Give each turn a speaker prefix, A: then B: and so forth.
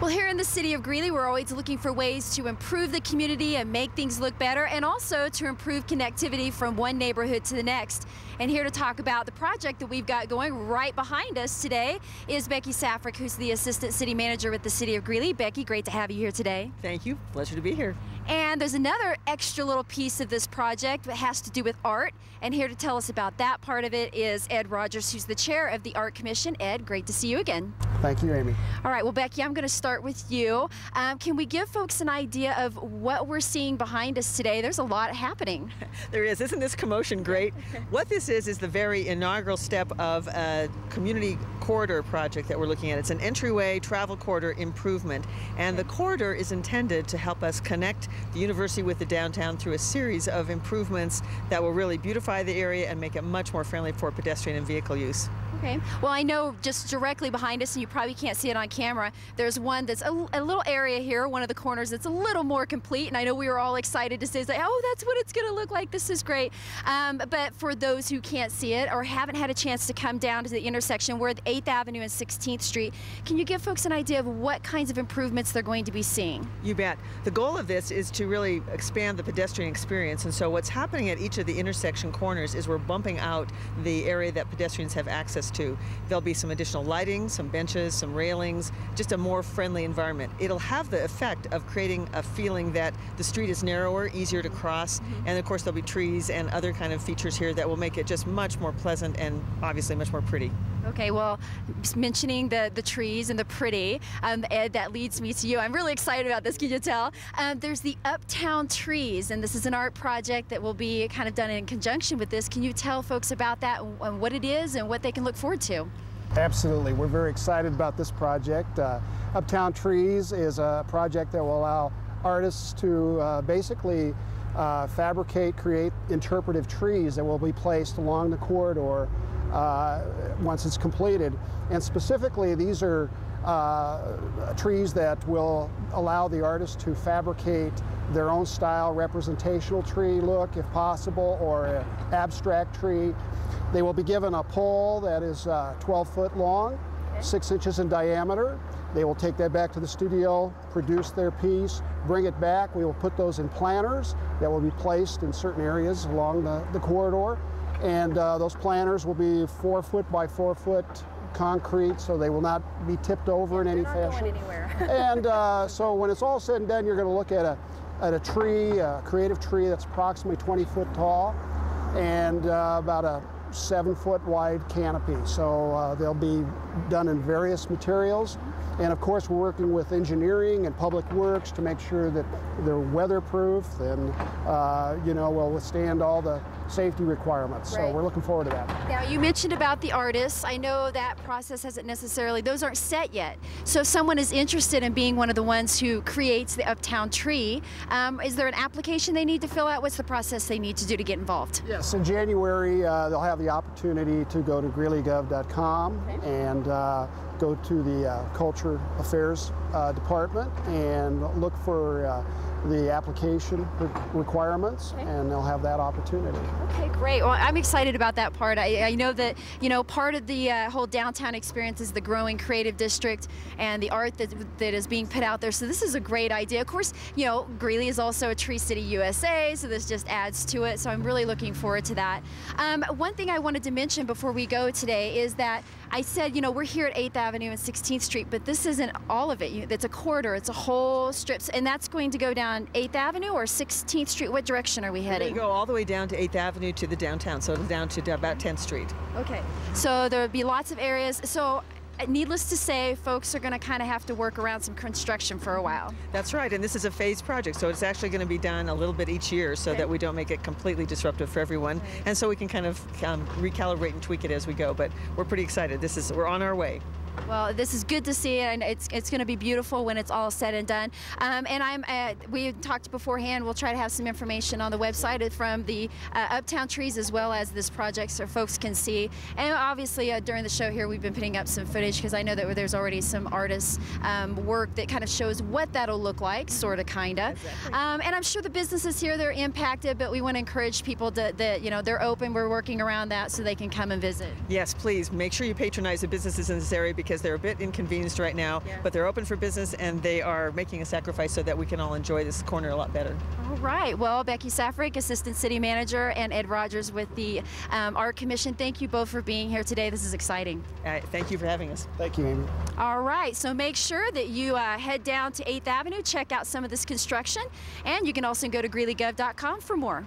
A: Well, here in the city of Greeley, we're always looking for ways to improve the community and make things look better, and also to improve connectivity from one neighborhood to the next. And here to talk about the project that we've got going right behind us today is Becky SAFARIK, who's the Assistant City Manager with the City of Greeley. Becky, great to have you here today.
B: Thank you. Pleasure to be here.
A: And there's another extra little piece of this project that has to do with art. And here to tell us about that part of it is Ed Rogers, who's the chair of the Art Commission. Ed, great to see you again.
C: Thank you, Amy.
A: All right, well, Becky, I'm going to start with you. Can we give folks an idea of what we're seeing behind us today? There's a lot happening.
B: There is. Isn't this commotion great? What this is the very inaugural step of a community corridor project that we're looking at. It's an entryway travel corridor improvement, and the corridor is intended to help us connect the university with the downtown through a series of improvements that will really beautify the area and make it much more friendly for pedestrian and vehicle use.
A: Okay. Well, I know just directly behind us, and you probably can't see it on camera, there's one that's a little area here, one of the corners that's a little more complete, and I know we were all excited to say, oh, that's what it's going to look like. This is great. But for those who can't see it or haven't had a chance to come down to the intersection, we're at 8th Avenue and 16th Street. Can you give folks an idea of what kinds of improvements they're going to be seeing?
B: You bet. The goal of this is to really expand the pedestrian experience, and so what's happening at each of the intersection corners is we're bumping out the area that pedestrians have access to. There'll be some additional lighting, some benches, some railings, just a more friendly environment. It'll have the effect of creating a feeling that the street is narrower, easier to cross, and of course there'll be trees and other kind of features here that will make it just much more pleasant and obviously much more pretty.
A: Okay, well, mentioning the trees and the pretty, Ed, that leads me to you. I'm really excited about this, can you tell? There's the Uptown Trees, and this is an art project that will be kind of done in conjunction with this. Can you tell folks about that and what it is and what they can look forward to?
C: Absolutely. We're very excited about this project. Uptown Trees is a project that will allow artists to basically create interpretive trees that will be placed along the corridor once it's completed. And specifically, these are trees that will allow the artist to fabricate their own style representational tree look, if possible, or an abstract tree. They will be given a pole that is 12 foot long, 6 inches in diameter. They will take that back to the studio, produce their piece, bring it back. We will put those in planters that will be placed in certain areas along the corridor. And those planters will be 4 foot by 4 foot concrete, so they will not be tipped over in any fashion.
A: Going anywhere.
C: And so when it's all said and done, you're going to look at a tree, a creative tree that's approximately 20 foot tall and about a 7 foot wide canopy. So they'll be done in various materials. And of course, we're working with engineering and public works to make sure that they're weatherproof and will withstand all the safety requirements.
A: Right.
C: So we're looking forward to that.
A: Now, you mentioned about the artists. I know that process hasn't necessarily, those aren't set yet. So if someone is interested in being one of the ones who creates the Uptown Tree, is there an application they need to fill out? What's the process they need to do to get involved?
C: Yes, in January, they'll have the opportunity to go to greeleygov.com and go to the Culture Affairs Department and look for the application requirements, and they'll have that opportunity.
A: Okay, great. Well, I'm excited about that part. I know that, part of the whole downtown experience is the growing creative district and the art that is being put out there. So this is a great idea. Of course, Greeley is also a Tree City USA, so this just adds to it. So I'm really looking forward to that. One thing I wanted to mention before we go today is that I said, we're here at 8th Avenue and 16th Street, but this isn't all of it. It's a corridor. It's a whole strip, and that's going to go down 8th Avenue or 16th Street? What direction are we heading?
B: We're going to go all the way down to 8th Avenue to the downtown, so down to about 10th Street.
A: Okay, so there would be lots of areas. So needless to say, folks are going to kind of have to work around some construction for a while.
B: That's right, and this is a phased project, so it's actually going to be done a little bit each year so that we don't make it completely disruptive for everyone, and so we can kind of recalibrate and tweak it as we go, but we're pretty excited. We're on our way.
A: Well, this is good to see, and it's going to be beautiful when it's all said and done. And we talked beforehand. We'll try to have some information on the website from the Uptown Trees as well as this project, so folks can see. And obviously, during the show here, we've been putting up some footage because I know that there's already some artists' work that kind of shows what that'll look like, sort of, kind of. Exactly. And I'm sure the businesses here, they're impacted, but we want to encourage people that they're open. We're working around that so they can come and visit.
B: Yes, please make sure you patronize the businesses in this area, because they're a bit inconvenienced right now, but they're open for business and they are making a sacrifice so that we can all enjoy this corner a lot better.
A: All right. Well, Becky SAFARIK, Assistant City Manager, and Ed Rogers with the Art Commission, thank you both for being here today. This is exciting.
B: Thank you for having us.
C: Thank you, Amy.
A: All right. So make sure that you head down to 8th Avenue, check out some of this construction, and you can also go to greeleygov.com for more.